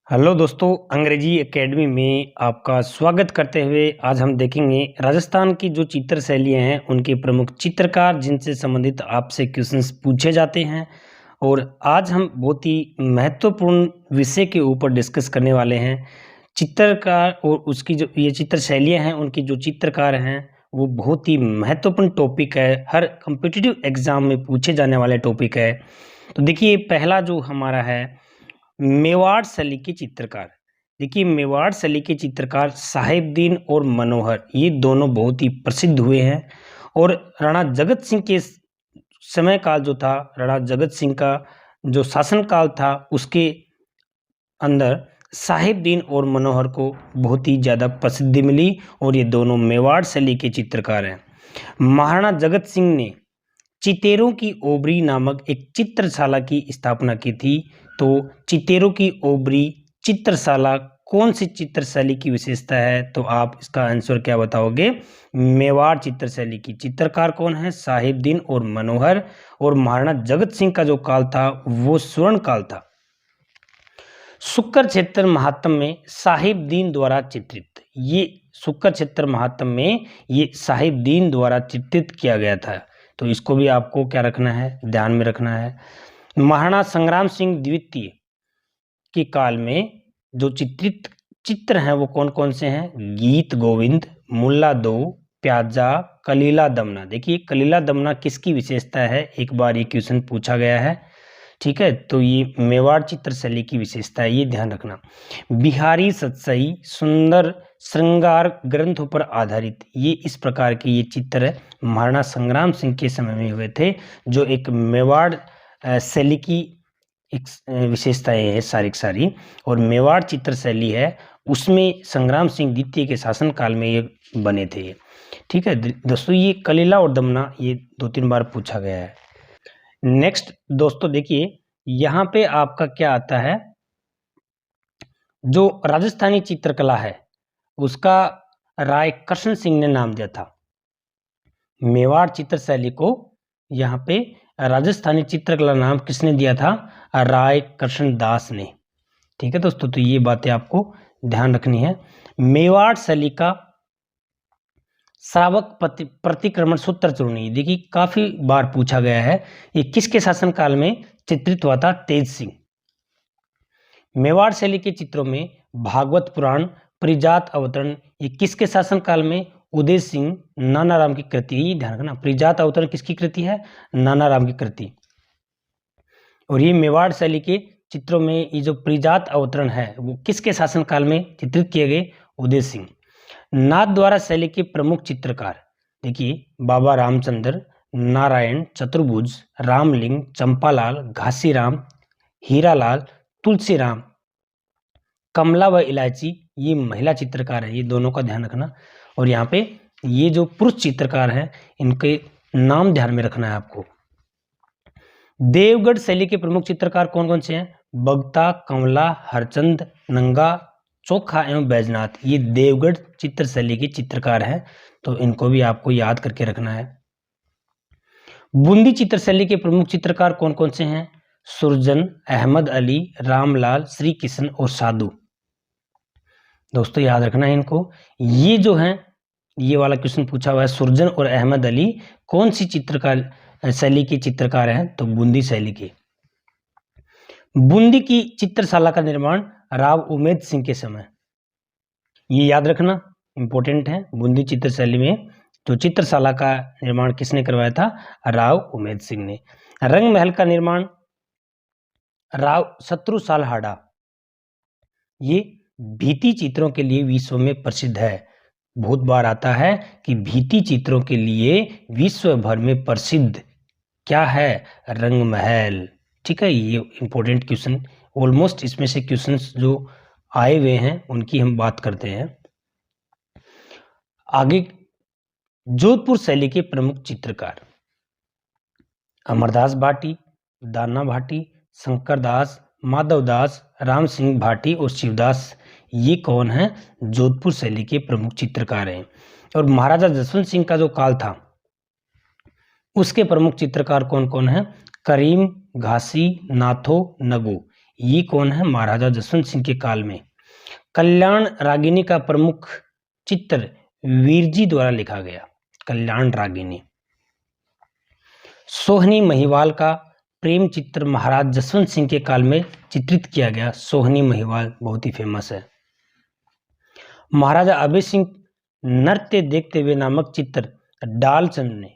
Hello दोस्तों, अंग्रेजी academy में आपका स्वागत करते हुए आज हम देखेंगे राजस्थान की जो चित्र शैलियाँ हैं उनके प्रमुख चित्रकार जिनसे संबंधित आपसे क्वेश्चंस पूछे जाते हैं। और आज हम बहुत ही महत्वपूर्ण विषय के ऊपर डिस्कस करने वाले हैं। चित्रकार और उसकी जो ये चित्र शैलियाँ हैं उनकी जो चित्रकार हैं वो बहुत ही महत्वपूर्ण टॉपिक है, हर कॉम्पिटिटिव एग्जाम में पूछे जाने वाले टॉपिक है। तो देखिए, पहला जो हमारा है मेवाड़ शैली के चित्रकार। देखिए, मेवाड़ शैली के चित्रकार साहिबदीन और मनोहर, ये दोनों बहुत ही प्रसिद्ध हुए हैं। और राणा जगत सिंह के समय काल जो था, राणा जगत सिंह का जो शासन काल था उसके अंदर साहिबदीन और मनोहर को बहुत ही ज़्यादा प्रसिद्धि मिली और ये दोनों मेवाड़ शैली के चित्रकार हैं। महाराणा जगत सिंह ने चितेरों की ओबरी नामक एक चित्रशाला की स्थापना की थी। तो चितेरों की ओबरी चित्रशाला कौन सी चित्रशैली की विशेषता है? तो आप इसका आंसर क्या बताओगे? मेवाड़ चित्रशैली की। चित्रकार कौन है? साहिबदीन और मनोहर। और महाराणा जगत सिंह का जो काल था वो स्वर्ण काल था। शुक्र क्षेत्र महात्म में साहिबदीन द्वारा चित्रित, ये शुक्र क्षेत्र महात्म में ये साहिबदीन द्वारा चित्रित किया गया था। तो इसको भी आपको क्या रखना है, ध्यान में रखना है। महाराणा संग्राम सिंह द्वितीय के काल में जो चित्रित चित्र हैं वो कौन कौन से हैं? गीत गोविंद, मुल्ला दो, प्याजा, कलीला दमना। देखिए, कलीला दमना किसकी विशेषता है? एक बार ये क्वेश्चन पूछा गया है, ठीक है। तो ये मेवाड़ चित्रशैली की विशेषता है, ये ध्यान रखना। बिहारी सतसई सुंदर श्रृंगार ग्रंथों पर आधारित, ये इस प्रकार के ये चित्र महाराणा संग्राम सिंह के समय में हुए थे, जो एक मेवाड़ शैली की एक विशेषताएं है सारी की सारी। और मेवाड़ चित्रशैली है उसमें संग्राम सिंह द्वितीय के शासनकाल में ये बने थे, ठीक है दोस्तों। ये कलीला और दमना ये 2-3 बार पूछा गया है। नेक्स्ट दोस्तों, देखिए यहाँ पे आपका क्या आता है, जो राजस्थानी चित्रकला है उसका राय कृष्ण सिंह ने नाम दिया था। मेवाड़ चित्रशैली को यहाँ पे राजस्थानी चित्रकला नाम किसने दिया था? राय कृष्ण दास ने, ठीक है दोस्तों। तो ये बातें आपको ध्यान रखनी है। मेवाड़ शैली का श्रावक प्रतिक्रमण सूत्र चूर्णी, देखिए काफी बार पूछा गया है, ये किसके शासनकाल में चित्रित हुआ था? तेज सिंह। मेवाड़ शैली के चित्रों में भागवत पुराण, परिजात अवतरण, ये किसके शासनकाल में? उदय सिंह नानाराम की कृति, ध्यान रखना। परिजात अवतरण किसकी कृति है? नानाराम की कृति। और ये मेवाड़ शैली के चित्रों में ये जो परिजात अवतरण है वो किसके शासनकाल में चित्रित किए गए? उदय सिंह। नाथद्वारा शैली के प्रमुख चित्रकार, देखिए बाबा रामचंद्र, नारायण चतुर्भुज, रामलिंग, चंपालाल, घासीराम, हीरालाल, तुलसीराम, कमला व इलायची, ये महिला चित्रकार है, ये दोनों का ध्यान रखना। और यहाँ पे ये जो पुरुष चित्रकार हैं इनके नाम ध्यान में रखना है आपको। देवगढ़ शैली के प्रमुख चित्रकार कौन कौन से हैं? बगता, कमला, हरचंद, नंगा, चोखा एवं बैजनाथ, ये देवगढ़ चित्र शैली के चित्रकार हैं। तो इनको भी आपको याद करके रखना है। बूंदी चित्र शैली के प्रमुख चित्रकार कौन कौन से हैं? सुरजन, अहमद अली, रामलाल, श्री किशन और साधु। दोस्तों याद रखना है इनको। ये जो है ये वाला क्वेश्चन पूछा हुआ है, सुरजन और अहमद अली कौन सी चित्रकार शैली के चित्रकार हैं? तो बूंदी शैली के। बूंदी की चित्रशाला का निर्माण राव उमेद सिंह के समय, ये याद रखना इंपॉर्टेंट है। बूंदी चित्रशैली में जो चित्रशाला का निर्माण किसने करवाया था? राव उमेद सिंह ने। रंग महल का निर्माण राव शत्रुसाल हाड़ा, ये भित्ति चित्रों के लिए विश्व में प्रसिद्ध है। बहुत बार आता है कि भित्ति चित्रों के लिए विश्व भर में प्रसिद्ध क्या है? रंग महल, ठीक है। ये इंपॉर्टेंट क्वेश्चन, ऑलमोस्ट इसमें से क्वेश्चंस जो आए हुए हैं उनकी हम बात करते हैं। आगे जोधपुर शैली के प्रमुख चित्रकार, अमरदास भाटी, दाना भाटी, शंकरदास, माधवदास, राम सिंह भाटी और शिवदास, ये कौन है? जोधपुर शैली के प्रमुख चित्रकार हैं। और महाराजा जसवंत सिंह का जो काल था उसके प्रमुख चित्रकार कौन कौन है? करीम, घासी, नाथो, नगो, ये कौन है? महाराजा जसवंत सिंह के काल में। कल्याण रागिनी का प्रमुख चित्र वीरजी द्वारा लिखा गया। कल्याण रागिनी। सोहनी महिवाल का प्रेम चित्र महाराज जसवंत सिंह के काल में चित्रित किया गया। सोहनी महिवाल बहुत ही फेमस है। महाराजा अभय सिंह नृत्य देखते हुए नामक चित्र डालचंद ने,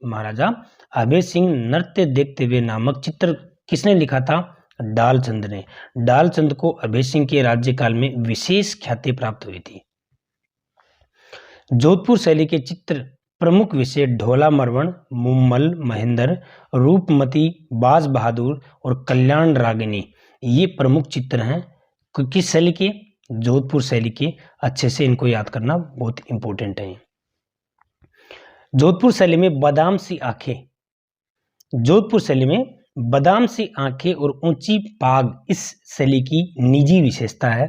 महाराजा अभय सिंह नृत्य देखते हुए नामक चित्र किसने लिखा था? डालचंद ने। डालचंद को अभय सिंह के राज्यकाल में विशेष ख्याति प्राप्त हुई थी। जोधपुर शैली के चित्र प्रमुख विषय ढोला मरवण, मुम्मल महेंद्र, रूपमती, बाज बहादुर और कल्याण रागिनी, ये प्रमुख चित्र हैं किस शैली के? जोधपुर शैली के। अच्छे से इनको याद करना बहुत इंपॉर्टेंट है। जोधपुर शैली में बादाम सी आंखें, जोधपुर शैली में बादाम सी आंखें और ऊंची पाग इस शैली की निजी विशेषता है।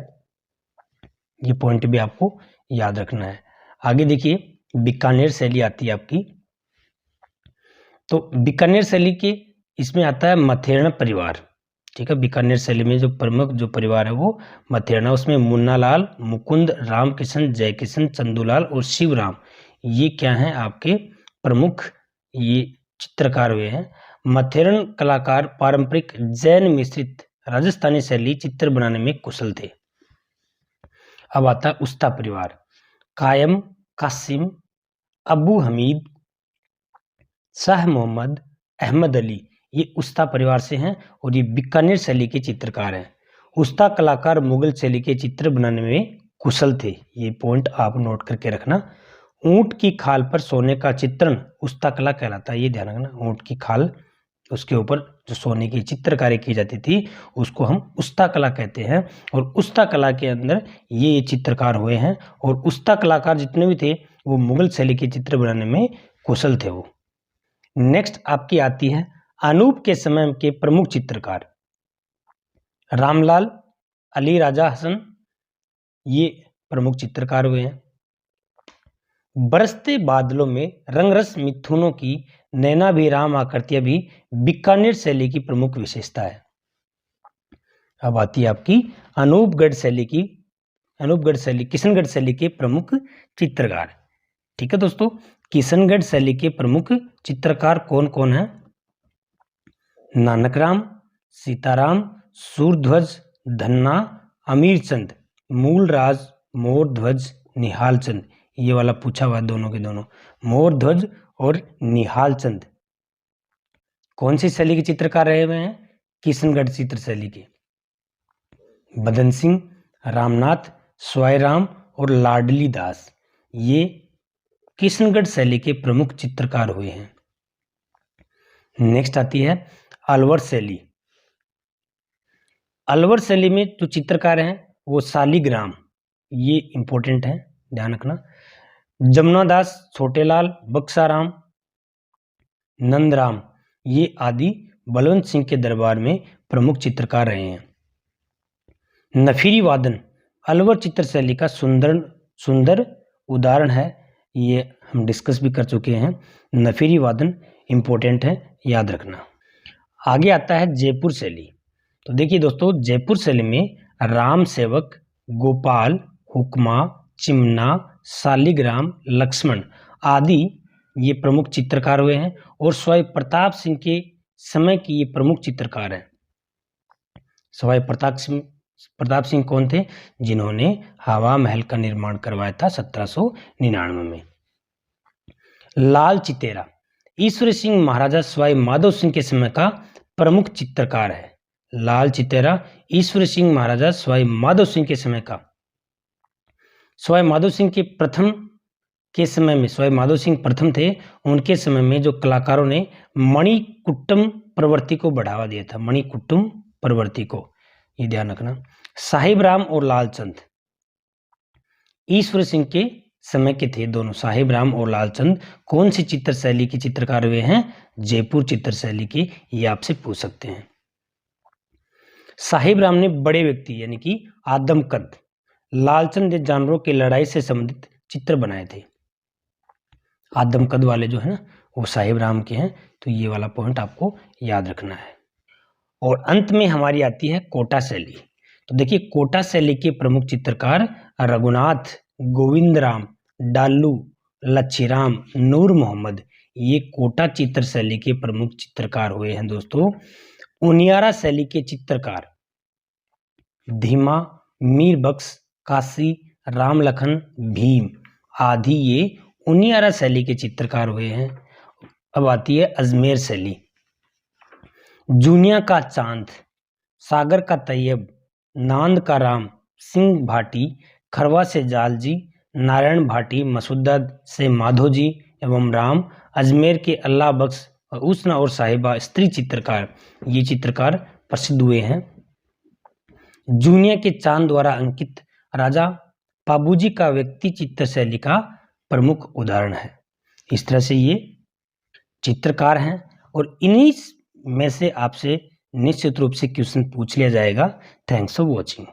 ये पॉइंट भी आपको याद रखना है। आगे देखिए, बीकानेर शैली आती है आपकी। तो बीकानेर शैली के इसमें आता है मथेरणा परिवार। ठीक है, बीकानेर शैली में जो प्रमुख जो परिवार है वो मथेरणा, उसमें मुन्नालाल, मुकुंद, रामकिशन, जयकिशन, चंदूलाल और शिवराम, ये क्या हैं? आपके प्रमुख ये चित्रकार हुए हैं। मथेरन कलाकार पारंपरिक जैन मिश्रित राजस्थानी शैली चित्र बनाने में कुशल थे। अब आता है उस्ता परिवार। कायम, कासिम, अबू हमीद, शाह मोहम्मद, अहमद अली, ये उस्ता परिवार से हैं और ये बीकानेर शैली के चित्रकार हैं। उस्ता कलाकार मुगल शैली के चित्र बनाने में कुशल थे। ये पॉइंट आप नोट करके रखना। ऊंट की खाल पर सोने का चित्रण उस्ता कला कहलाता है, ये ध्यान रखना। ऊंट की खाल, उसके ऊपर जो सोने की चित्रकारी की जाती थी उसको हम उस्ता कला कहते हैं। और उस्ता कला के अंदर ये चित्रकार हुए हैं और उस्ता कलाकार जितने भी थे वो मुगल शैली के चित्र बनाने में कुशल थे वो। नेक्स्ट आपकी आती है अनूप के समय के प्रमुख चित्रकार। रामलाल, अली राजा हसन, ये प्रमुख चित्रकार हुए हैं। बरसते बादलों में रंगरस मिथुनों की नैनाभिराम आकृतियां भी बीकानेर शैली की प्रमुख विशेषता है। अब आती है आपकी अनूपगढ़ शैली की। अनूपगढ़ शैली, किशनगढ़ शैली के प्रमुख चित्रकार। ठीक है दोस्तों, किशनगढ़ शैली के प्रमुख चित्रकार कौन कौन है? नानकराम, सीताराम, सूरध्वज, धन्ना, अमीरचंद, मूलराज, मोरध्वज, निहालचंद, ये वाला पूछा हुआ दोनों के दोनों। मोरध्वज और निहालचंद कौन सी शैली के चित्रकार रहे हुए हैं? किशनगढ़ चित्र शैली के। बदन सिंह, रामनाथ, स्वायराम और लाडली दास, ये किशनगढ़ शैली के प्रमुख चित्रकार हुए हैं। नेक्स्ट आती है अलवर शैली। अलवर शैली में जो चित्रकार हैं वो शालिग्राम, ये इंपॉर्टेंट है, ध्यान रखना। जमुनादास, छोटेलाल, बक्साराम, नंदराम, ये आदि बलवंत सिंह के दरबार में प्रमुख चित्रकार रहे हैं। नफीरी वादन अलवर चित्र शैली का सुंदर उदाहरण है, ये हम डिस्कस भी कर चुके हैं। नफीरी वादन इंपॉर्टेंट है, याद रखना। आगे आता है जयपुर शैली। तो देखिए दोस्तों, जयपुर शैली में राम सेवक, गोपाल, हुक्मा, चिमना, शालिग्राम, लक्ष्मण आदि ये प्रमुख चित्रकार हुए हैं और सवाई प्रताप सिंह के समय के ये प्रमुख चित्रकार हैं। सवाई प्रताप सिंह कौन थे? जिन्होंने हवा महल का निर्माण करवाया था 1799 में। लाल चितेरा ईश्वर सिंह महाराजा सवाई माधो सिंह के समय का प्रमुख चित्रकार है। लाल चितेरा ईश्वर सिंह महाराजा सवाई माधो सिंह के समय का। सवाई माधो सिंह के प्रथम के समय में, सवाई माधो सिंह प्रथम थे, उनके समय में जो कलाकारों ने मणिकुट्टम प्रवृत्ति को बढ़ावा दिया था, मणिकुट्टम प्रवृत्ति को, ये ध्यान रखना। साहिब राम और लालचंद ईश्वर सिंह के समय के थे दोनों। साहिब राम और लालचंद कौन सी चित्र शैली के चित्रकार हुए हैं? जयपुर चित्र शैली के, ये आपसे पूछ सकते हैं। साहिब राम ने बड़े व्यक्ति यानी कि आदम कद, लालचंद ने जानवरों की लड़ाई से संबंधित चित्र बनाए थे। आदम कद वाले जो है ना वो साहिब राम के हैं, तो ये वाला पॉइंट आपको याद रखना है। और अंत में हमारी आती है कोटा शैली। तो देखिए कोटा शैली के प्रमुख चित्रकार रघुनाथ, गोविंदराम, डाल्लू, लच्छीराम, नूर मोहम्मद, ये कोटा चित्र शैली के प्रमुख चित्रकार हुए हैं दोस्तों। उनियारा शैली के चित्रकार धीमा, मीर बख्श, काशी, राम लखन, भीम आदि ये उनियारा शैली के चित्रकार हुए हैं। अब आती है अजमेर शैली। जूनिया का चांद, सागर का तैयब, नांद का राम, सिंह भाटी, खरवा से जालजी, नारायण भाटी, मसूदा से माधोजी एवं राम, अजमेर के अल्लाह बख्श, उस्न और साहिबा स्त्री चित्रकार, ये चित्रकार प्रसिद्ध हुए हैं। जूनिया के चांद द्वारा अंकित राजा पाबूजी का व्यक्ति चित्र शैली का प्रमुख उदाहरण है। इस तरह से ये चित्रकार हैं और इन्हीं में से आपसे निश्चित रूप से क्वेश्चन पूछ लिया जाएगा। Thanks for watching.